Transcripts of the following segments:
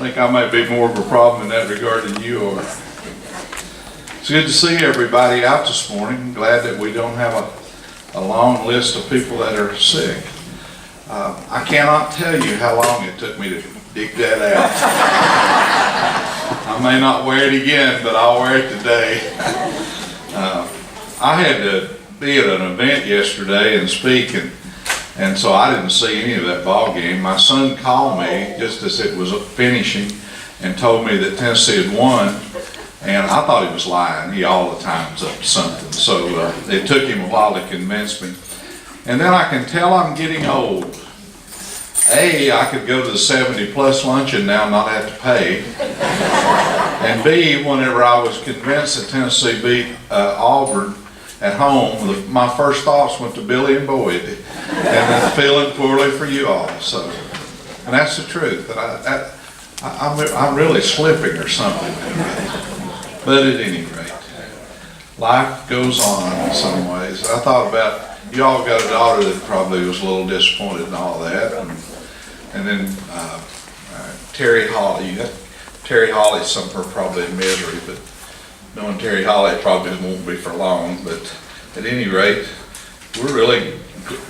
think I may be more of a problem in that regard than you are. It's good to see everybody out this morning. Glad that we don't have a long list of people that are sick. I cannot tell you how long it took me to dig that out. I may not wear it again, but I'll wear it today. I had to be at an event yesterday and speak, and so I didn't see any of that ball game. My son called me just as it was finishing and told me that Tennessee had won, and I thought he was lying. He all the time is up to something, so it took him a while to convince me. And then I can tell I'm getting old. A, I could go to the 70-plus luncheon now and not have to pay. And B, whenever I was convinced that Tennessee beat Auburn at home, my first thoughts went to Billy and Boyd, and then feeling poorly for you all. So, and that's the truth. That I'm really slipping or something. But at any rate, life goes on in some ways. I thought about, you all got a daughter that probably was a little disappointed in all that, and then Terry Holly. Terry Holly, some of her probably in misery, but knowing Terry Holly, it probably won't be for long. But at any rate, we're really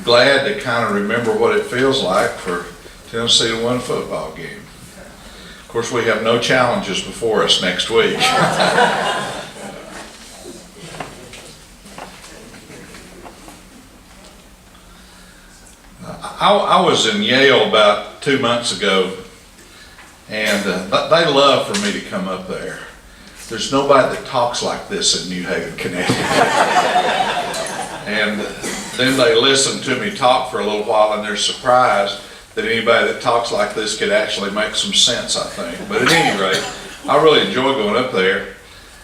glad to kind of remember what it feels like for Tennessee to win a football game. Of course, we have no challenges before us next week. I was in Yale about 2 months ago, and they love for me to come up there. There's nobody that talks like this in New Haven, Connecticut. And then they listen to me talk for a little while, and they're surprised that anybody that talks like this could actually make some sense, I think. But at any rate, I really enjoy going up there.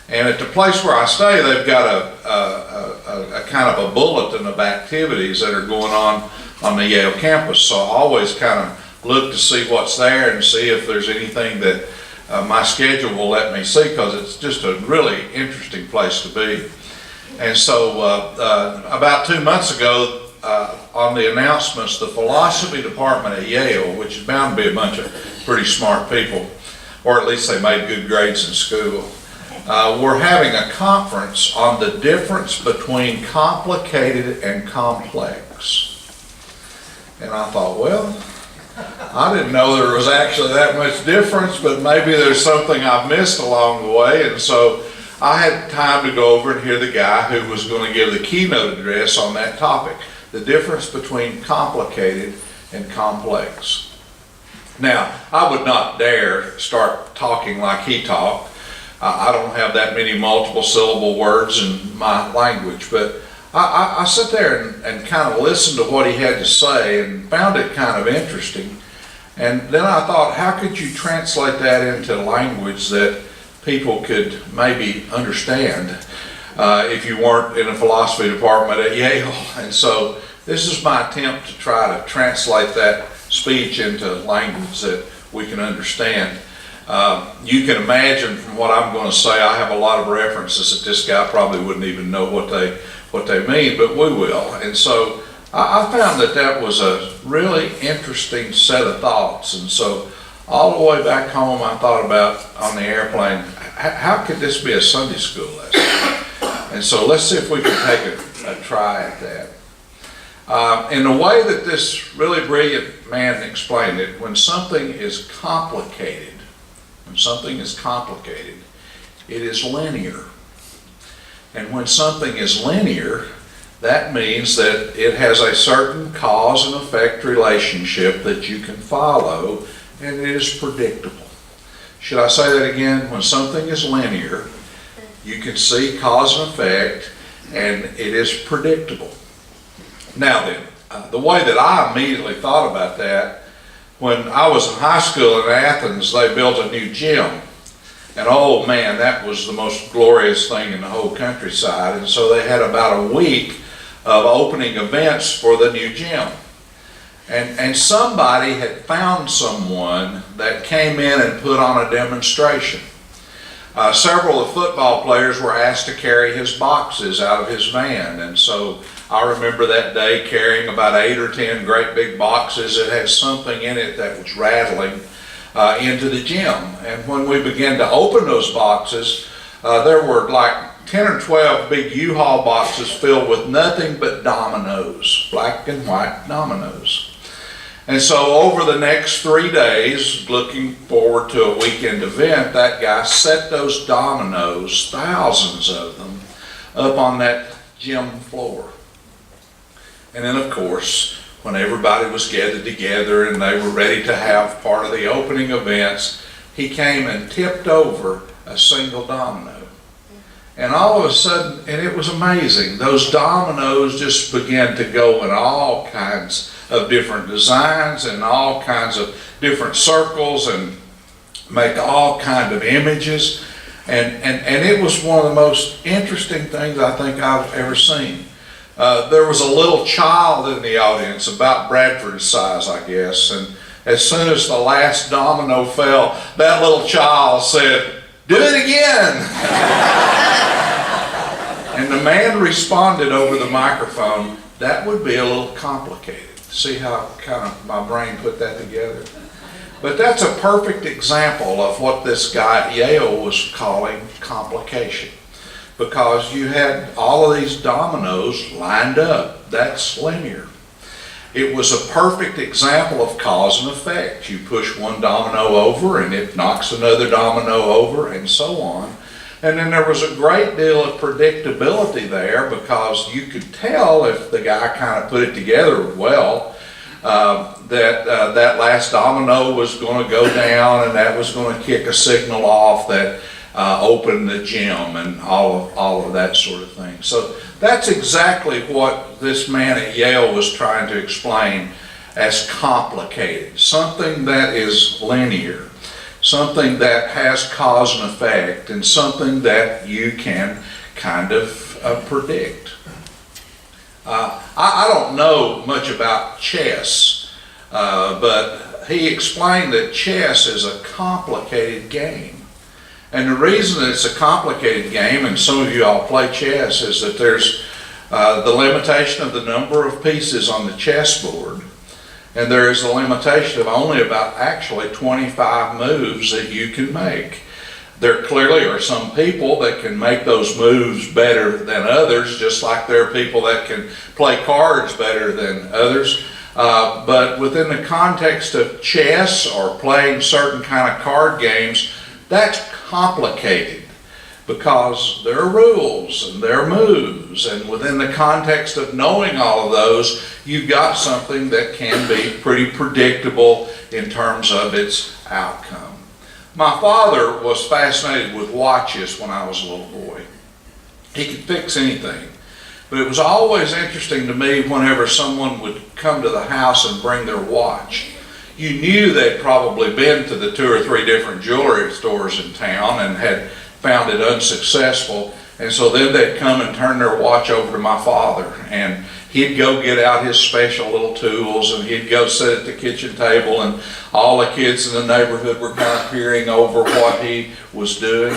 And at the place where I stay, they've got a kind of a bulletin of activities that are going on the Yale campus. So I always kind of look to see what's there and see if there's anything that my schedule will let me see, because it's just a really interesting place to be. And so about 2 months ago, on the announcements, the philosophy department at Yale, which is bound to be a bunch of pretty smart people, or at least they made good grades in school, we're having a conference on the difference between complicated and complex. And I thought, well, I didn't know there was actually that much difference, but maybe there's something I've missed along the way. And so I had time to go over and hear the guy who was going to give the keynote address on that topic, the difference between complicated and complex. Now, I would not dare start talking like he talked. I don't have that many multiple syllable words in my language, but I sit there and kind of listened to what he had to say and found it kind of interesting. And then I thought, how could you translate that into language that people could maybe understand if you weren't in a philosophy department at Yale? And so this is my attempt to try to translate that speech into language that we can understand. You can imagine from what I'm going to say, I have a lot of references that this guy probably wouldn't even know what they mean, but we will. And so I found that was a really interesting set of thoughts. And so all the way back home, I thought about on the airplane, how could this be a Sunday school lesson? And so let's see if we can take a try at that. In the way that this really brilliant man explained it, when something is complicated, it is linear. And when something is linear, that means that it has a certain cause and effect relationship that you can follow, and it is predictable. Should I say that again? When something is linear, you can see cause and effect, and it is predictable. Now then, the way that I immediately thought about that, when I was in high school in Athens, they built a new gym. And oh man, that was the most glorious thing in the whole countryside. And so they had about a week of opening events for the new gym. And somebody had found someone that came in and put on a demonstration. Several of the football players were asked to carry his boxes out of his van. And so I remember that day carrying about 8 or 10 great big boxes that had something in it that was rattling. into the gym. And when we began to open those boxes, there were like 10 or 12 big U-Haul boxes filled with nothing but dominoes, black and white dominoes. And so over the next 3 days, looking forward to a weekend event, that guy set those dominoes, thousands of them, up on that gym floor. And then, of course, when everybody was gathered together and they were ready to have part of the opening events, he came and tipped over a single domino. And all of a sudden, and it was amazing, those dominoes just began to go in all kinds of different designs and all kinds of different circles and make all kinds of images. And it was one of the most interesting things I think I've ever seen. There was a little child in the audience, about Bradford's size, I guess, and as soon as the last domino fell, that little child said, "Do it again!" And the man responded over the microphone, "That would be a little complicated." See how kind of my brain put that together? But that's a perfect example of what this guy at Yale was calling complication. Because you had all of these dominoes lined up. That's linear. It was a perfect example of cause and effect. You push one domino over and it knocks another domino over and so on. And then there was a great deal of predictability there because you could tell if the guy kind of put it together well, that last domino was going to go down and that was going to kick a signal off that opened the gym and all of that sort of thing. So that's exactly what this man at Yale was trying to explain as complicated. Something that is linear. Something that has cause and effect, and something that you can kind of predict. I don't know much about chess, but he explained that chess is a complicated game. And the reason it's a complicated game, and some of you all play chess, is that there's the limitation of the number of pieces on the chessboard. And there is a limitation of only about actually 25 moves that you can make. There clearly are some people that can make those moves better than others, just like there are people that can play cards better than others. But within the context of chess or playing certain kind of card games, that's complicated because there are rules and there are moves, and within the context of knowing all of those, you've got something that can be pretty predictable in terms of its outcome. My father was fascinated with watches when I was a little boy. He could fix anything, but it was always interesting to me whenever someone would come to the house and bring their watch. You knew they'd probably been to the 2 or 3 different jewelry stores in town and had found it unsuccessful, and so then they'd come and turn their watch over to my father, and he'd go get out his special little tools, and he'd go sit at the kitchen table, and all the kids in the neighborhood were kind of peering over what he was doing,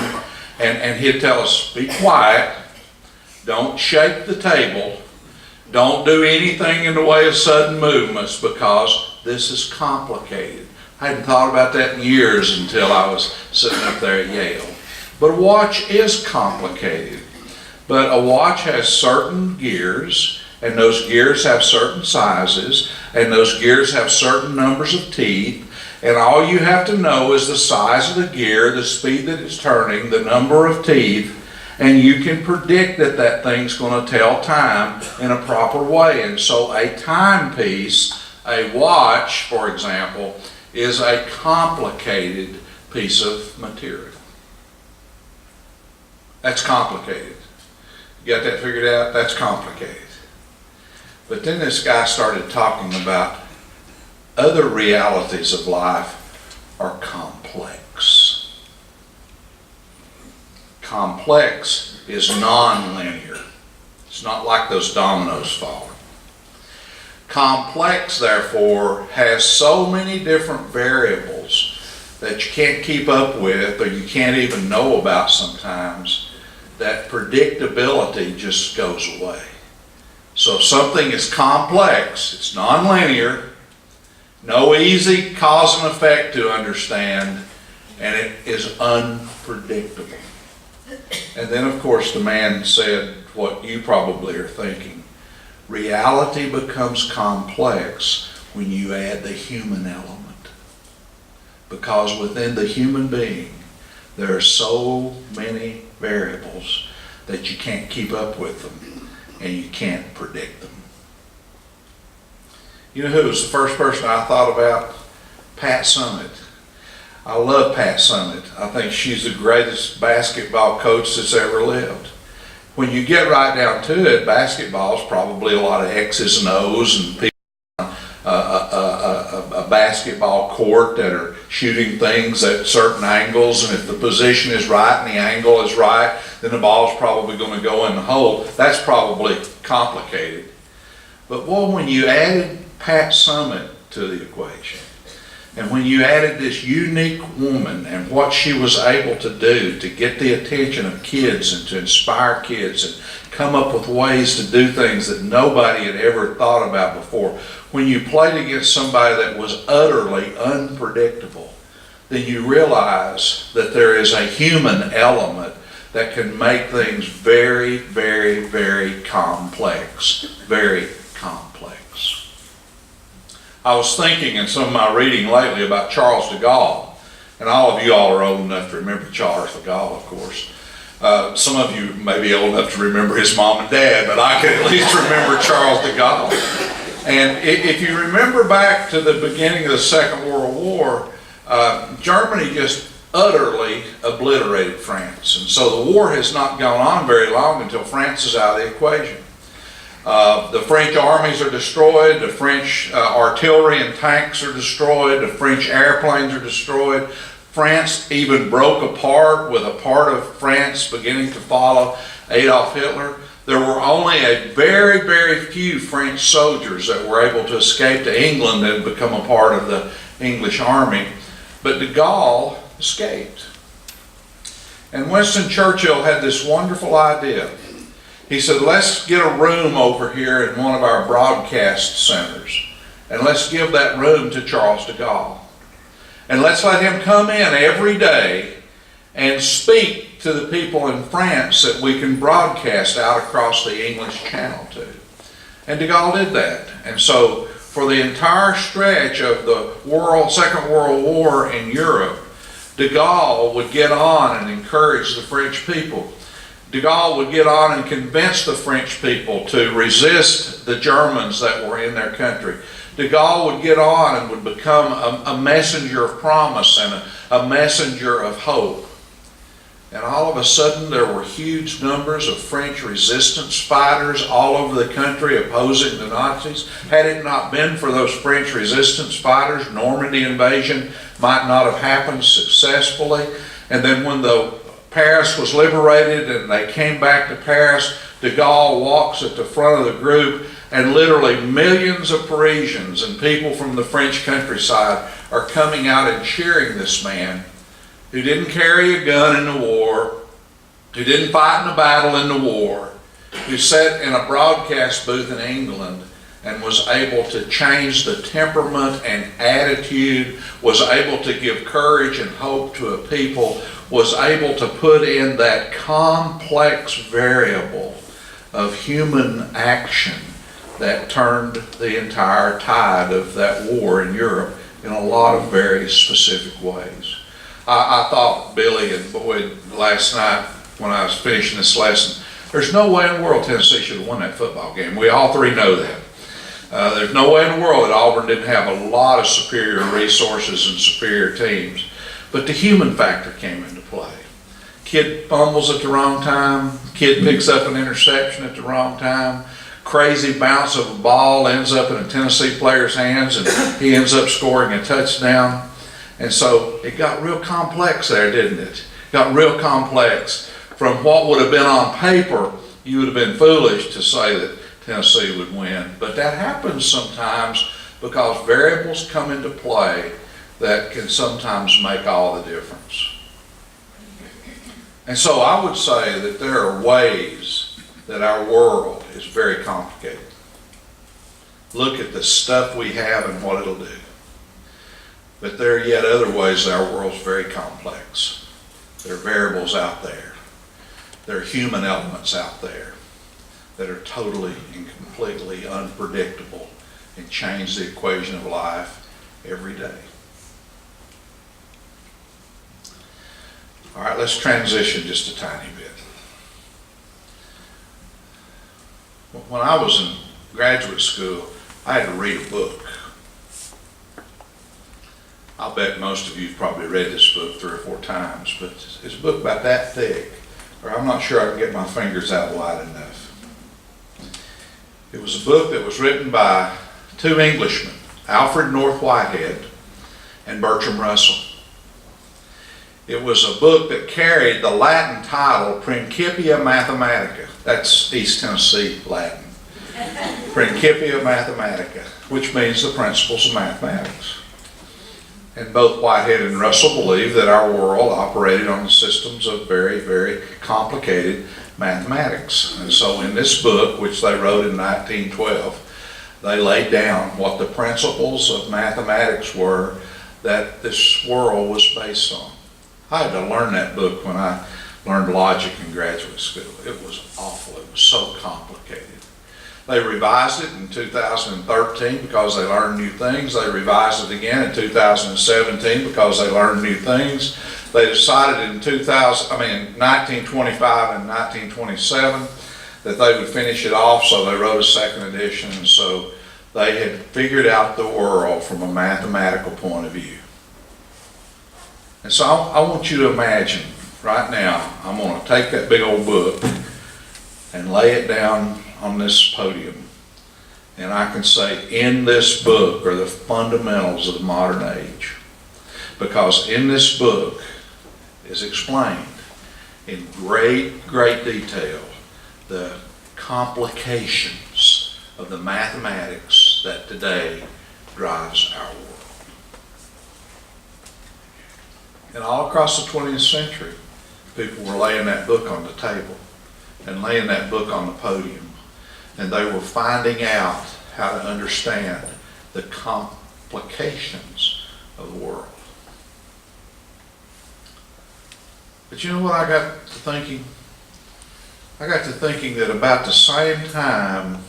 and he'd tell us, "Be quiet, don't shake the table, don't do anything in the way of sudden movements because this is complicated." I hadn't thought about that in years until I was sitting up there at Yale. But a watch is complicated. But a watch has certain gears, and those gears have certain sizes, and those gears have certain numbers of teeth, and all you have to know is the size of the gear, the speed that it's turning, the number of teeth, and you can predict that that thing's going to tell time in a proper way. And so a timepiece, a watch, for example, is a complicated piece of material. That's complicated. You got that figured out? That's complicated. But then this guy started talking about other realities of life are complex. Complex is non-linear. It's not like those dominoes falling. Complex, therefore, has so many different variables that you can't keep up with or you can't even know about sometimes, that predictability just goes away. So if something is complex, it's non-linear, No easy cause and effect to understand, and it is unpredictable. And then, of course, the man said what you probably are thinking. Reality becomes complex when you add the human element. Because within the human being, there are so many variables that you can't keep up with them and you can't predict them. You know who was the first person I thought about? Pat Summitt. I love Pat Summitt. I think she's the greatest basketball coach that's ever lived. When you get right down to it, basketball is probably a lot of X's and O's and people on a basketball court that are shooting things at certain angles, and if the position is right and the angle is right, then the ball is probably going to go in the hole. That's probably complicated. But boy, when you added Pat Summitt to the equation, and when you added this unique woman and what she was able to do to get the attention of kids and to inspire kids and come up with ways to do things that nobody had ever thought about before, when you played against somebody that was utterly unpredictable, then you realize that there is a human element that can make things very, very, very complex. Very complex. I was thinking in some of my reading lately about Charles de Gaulle, and all of you all are old enough to remember Charles de Gaulle, of course. Some of you may be old enough to remember his mom and dad, but I can at least remember Charles de Gaulle. And if you remember back to the beginning of the Second World War, Germany just utterly obliterated France. And so the war has not gone on very long until France is out of the equation. The French armies are destroyed, the French artillery and tanks are destroyed, the French airplanes are destroyed. France even broke apart with a part of France beginning to follow Adolf Hitler. There were only a very, very few French soldiers that were able to escape to England and become a part of the English army. But de Gaulle escaped. And Winston Churchill had this wonderful idea. He said, let's get a room over here in one of our broadcast centers, and let's give that room to Charles de Gaulle. And let's let him come in every day and speak to the people in France that we can broadcast out across the English Channel to. And de Gaulle did that. And so for the entire stretch of the Second World War in Europe, de Gaulle would get on and encourage the French people. De Gaulle would get on and convince the French people to resist the Germans that were in their country. De Gaulle would get on and would become a messenger of promise and a messenger of hope. And all of a sudden there were huge numbers of French resistance fighters all over the country opposing the Nazis. Had it not been for those French resistance fighters, Normandy invasion might not have happened successfully. And then when Paris was liberated and they came back to Paris, de Gaulle walks at the front of the group, and literally millions of Parisians and people from the French countryside are coming out and cheering this man who didn't carry a gun in the war, who didn't fight in a battle in the war, who sat in a broadcast booth in England and was able to change the temperament and attitude, was able to give courage and hope to a people, was able to put in that complex variable of human action that turned the entire tide of that war in Europe in a lot of very specific ways. I thought, Billy and Boyd, last night when I was finishing this lesson, there's no way in the world Tennessee should have won that football game. We all three know that. There's no way in the world that Auburn didn't have a lot of superior resources and superior teams. But the human factor came into play. Kid fumbles at the wrong time. Kid picks up an interception at the wrong time. Crazy bounce of a ball ends up in a Tennessee player's hands and he ends up scoring a touchdown. And so it got real complex there, didn't it? It got real complex. From what would have been on paper, you would have been foolish to say that Tennessee would win. But that happens sometimes because variables come into play that can sometimes make all the difference. And so I would say that there are ways that our world is very complicated. Look at the stuff we have and what it'll do. But there are yet other ways that our world's very complex. There are variables out there. There are human elements out there that are totally and completely unpredictable and change the equation of life every day. All right, let's transition just a tiny bit. When I was in graduate school, I had to read a book. I'll bet most of you have probably read this book 3 or 4 times, but it's a book about that thick, or I'm not sure I can get my fingers out wide enough. It was a book that was written by 2 Englishmen, Alfred North Whitehead and Bertram Russell. It was a book that carried the Latin title Principia Mathematica. That's East Tennessee Latin. Principia Mathematica, which means the principles of mathematics. And both Whitehead and Russell believed that our world operated on the systems of very, very complicated mathematics. And so in this book, which they wrote in 1912, they laid down what the principles of mathematics were that this world was based on. I had to learn that book when I learned logic in graduate school. It was awful. It was so complicated. They revised it in 2013 because they learned new things. They revised it again in 2017 because they learned new things. They decided in 1925 and 1927 that they would finish it off, so they wrote a second edition. And so they had figured out the world from a mathematical point of view. And so I want you to imagine right now, I'm going to take that big old book and lay it down on this podium, and I can say, in this book are the fundamentals of the modern age. Because in this book is explained in great, great detail the complications of the mathematics that today drives our world. And all across the 20th century, people were laying that book on the table and laying that book on the podium. And they were finding out how to understand the complications of the world. But you know what I got to thinking? I got to thinking that about the same time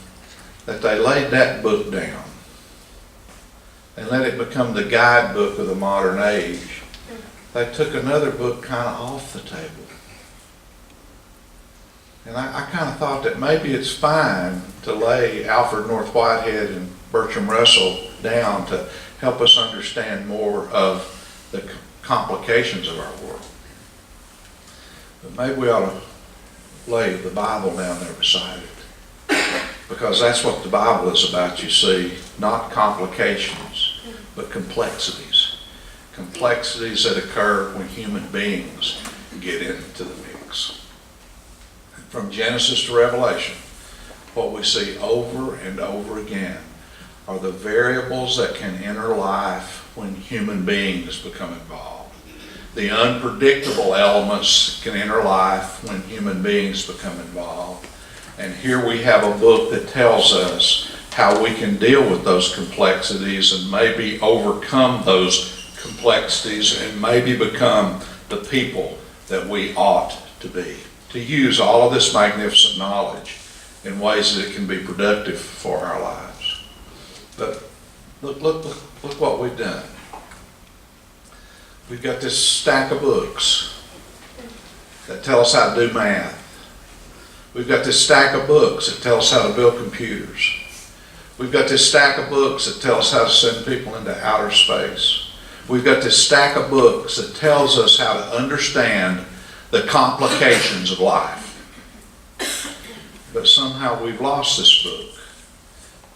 that they laid that book down and let it become the guidebook of the modern age, they took another book kind of off the table. And I kind of thought that maybe it's fine to lay Alfred North Whitehead and Bertram Russell down to help us understand more of the complications of our world. But maybe we ought to lay the Bible down there beside it. Because that's what the Bible is about, you see. Not complications, but complexities. Complexities that occur when human beings get into the mix. From Genesis to Revelation, what we see over and over again are the variables that can enter life when human beings become involved. The unpredictable elements can enter life when human beings become involved. And here we have a book that tells us how we can deal with those complexities and maybe overcome those complexities and maybe become the people that we ought to be. To use all of this magnificent knowledge in ways that it can be productive for our lives. But look what we've done. We've got this stack of books that tell us how to do math. We've got this stack of books that tell us how to build computers. We've got this stack of books that tell us how to send people into outer space. We've got this stack of books that tells us how to understand the complications of life. But somehow we've lost this book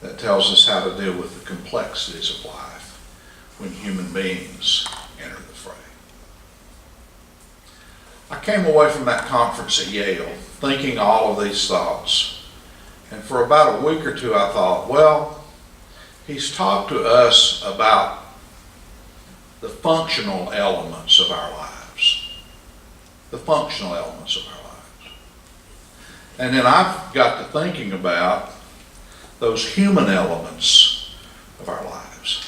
that tells us how to deal with the complexities of life when human beings enter the fray. I came away from that conference at Yale thinking all of these thoughts. And for about a week or two I thought, well, he's talked to us about the functional elements of our lives. The functional elements of our lives. And then I've got to thinking about those human elements of our lives.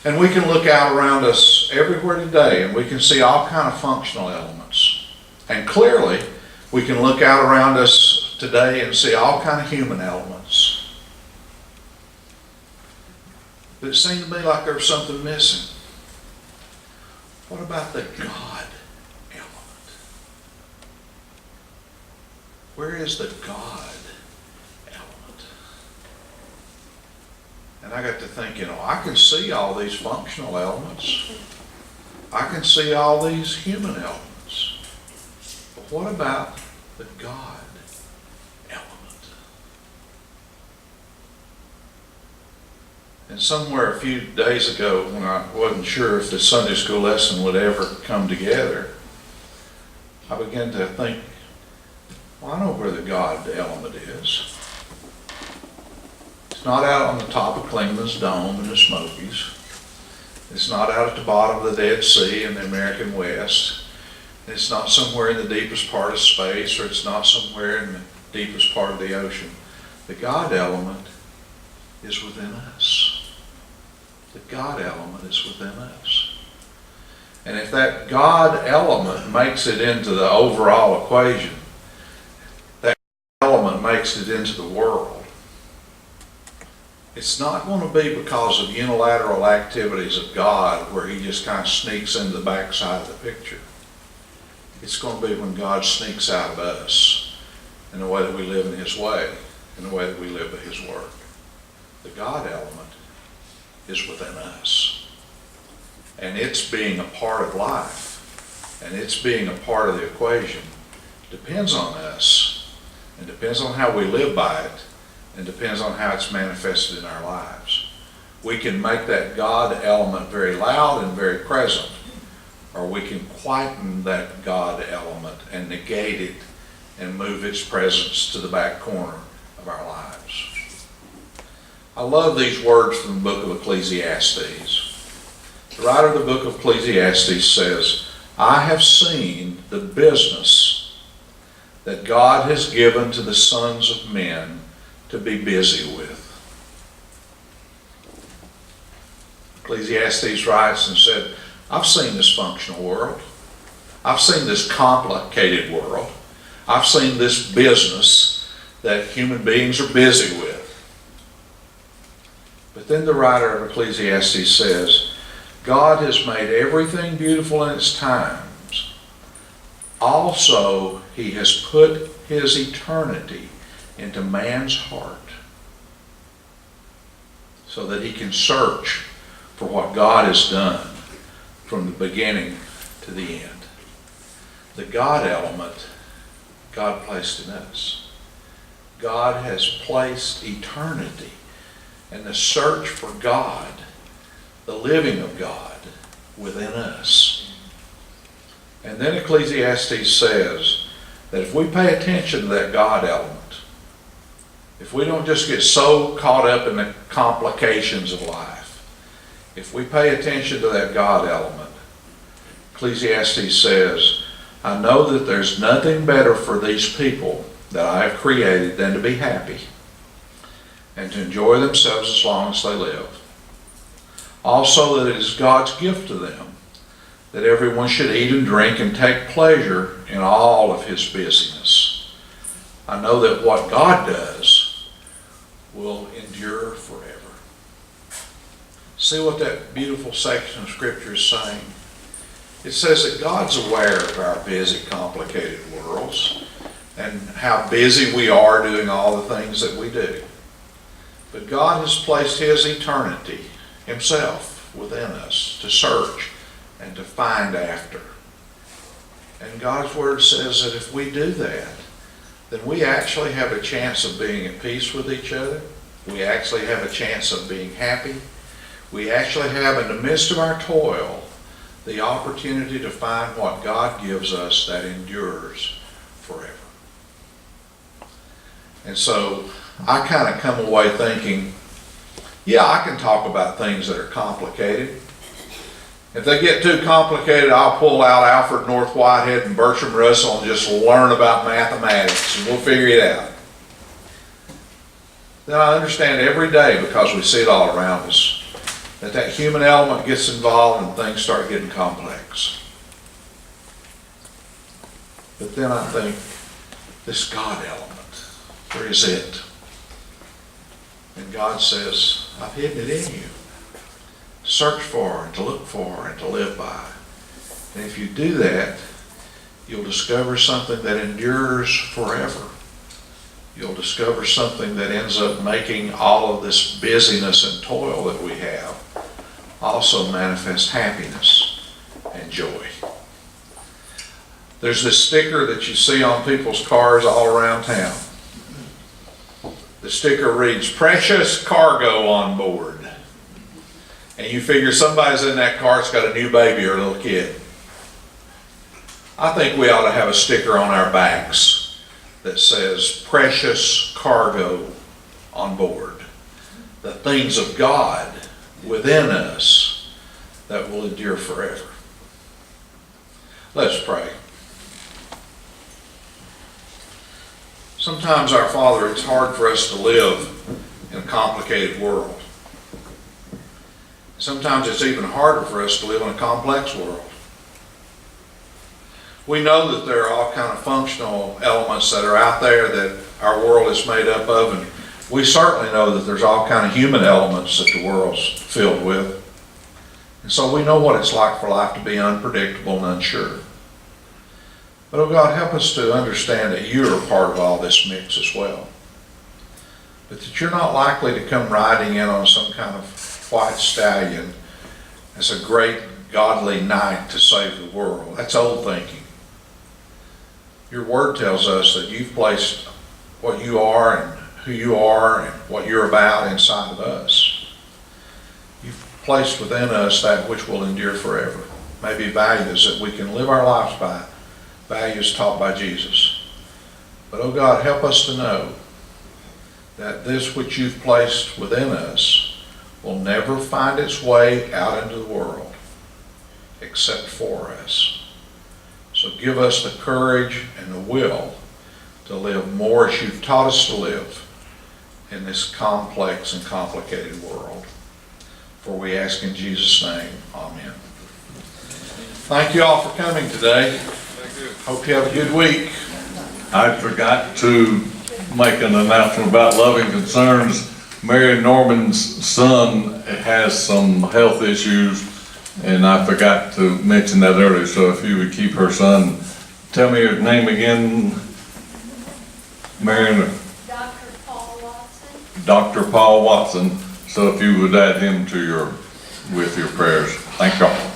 And we can look out around us everywhere today and we can see all kind of functional elements. And clearly, we can look out around us today and see all kind of human elements. But it seemed to me like there was something missing. What about the God element? Where is the God element? And I got to think, I can see all these functional elements. I can see all these human elements. But what about the God element? And somewhere a few days ago, when I wasn't sure if the Sunday school lesson would ever come together, I began to think, well, I know where the God element is. It's not out on the top of Clingman's Dome in the Smokies. It's not out at the bottom of the Dead Sea in the American West. It's not somewhere in the deepest part of space, or it's not somewhere in the deepest part of the ocean. The God element is within us. The God element is within us. And if that God element makes it into the overall equation, that element makes it into the world, it's not going to be because of unilateral activities of God where he just kind of sneaks into the backside of the picture. It's going to be when God sneaks out of us in the way that we live in his way, in the way that we live by his word. The God element is within us. And it's being a part of life, and it's being a part of the equation, depends on us, and depends on how we live by it, and depends on how it's manifested in our lives. We can make that God element very loud and very present, or we can quieten that God element and negate it and move its presence to the back corner of our lives. I love these words from the book of Ecclesiastes. The writer of the book of Ecclesiastes says, I have seen the business that God has given to the sons of men to be busy with. Ecclesiastes writes and said, I've seen this functional world. I've seen this complicated world. I've seen this business that human beings are busy with. But then the writer of Ecclesiastes says, God has made everything beautiful in its times. Also, he has put his eternity into man's heart so that he can search for what God has done from the beginning to the end. The God element, God placed in us. God has placed eternity and the search for God, the living of God, within us. And then Ecclesiastes says that if we pay attention to that God element, if we don't just get so caught up in the complications of life, if we pay attention to that God element, Ecclesiastes says, I know that there's nothing better for these people that I have created than to be happy and to enjoy themselves as long as they live. Also, that it is God's gift to them that everyone should eat and drink and take pleasure in all of his busyness. I know that what God does will endure forever. See what that beautiful section of Scripture is saying? It says that God's aware of our busy, complicated worlds and how busy we are doing all the things that we do. But God has placed his eternity, himself, within us to search and to find after. And God's word says that if we do that, then we actually have a chance of being at peace with each other. We actually have a chance of being happy. We actually have, in the midst of our toil, the opportunity to find what God gives us that endures forever. And so I kind of come away thinking, yeah, I can talk about things that are complicated. If they get too complicated, I'll pull out Alfred North Whitehead and Bertram Russell and just learn about mathematics, and we'll figure it out. Then I understand every day, because we see it all around us, that human element gets involved and things start getting complex. But then I think, this God element, where is it? And God says, I've hidden it in you. Search for and to look for and to live by. And if you do that, you'll discover something that endures forever. You'll discover something that ends up making all of this busyness and toil that we have also manifest happiness and joy. There's this sticker that you see on people's cars all around town. The sticker reads, "Precious cargo on board." And you figure somebody's in that car that's got a new baby or a little kid. I think we ought to have a sticker on our backs that says, "Precious cargo on board." The things of God within us that will endure forever. Let's pray. Sometimes, our Father, it's hard for us to live in a complicated world. Sometimes it's even harder for us to live in a complex world. We know that there are all kind of functional elements that are out there that our world is made up of, and we certainly know that there's all kind of human elements that the world's filled with. And so we know what it's like for life to be unpredictable and unsure. But, oh God, help us to understand that you're a part of all this mix as well. But that you're not likely to come riding in on some kind of white stallion as a great godly knight to save the world. That's old thinking. Your word tells us that you've placed what you are and who you are and what you're about inside of us. You've placed within us that which will endure forever. Maybe values that we can live our lives by. Values taught by Jesus. But, oh God, help us to know that this which you've placed within us will never find its way out into the world except for us. So give us the courage and the will to live more as you've taught us to live in this complex and complicated world. For we ask in Jesus' name, amen. Thank you all for coming today. Hope you have a good week. I forgot to make an announcement about Loving Concerns. Mary Norman's son has some health issues, and I forgot to mention that earlier, so if you would keep her son, tell me your name again, Mary. Dr. Paul Watson. Dr. Paul Watson, so if you would add him to with your prayers. Thank y'all.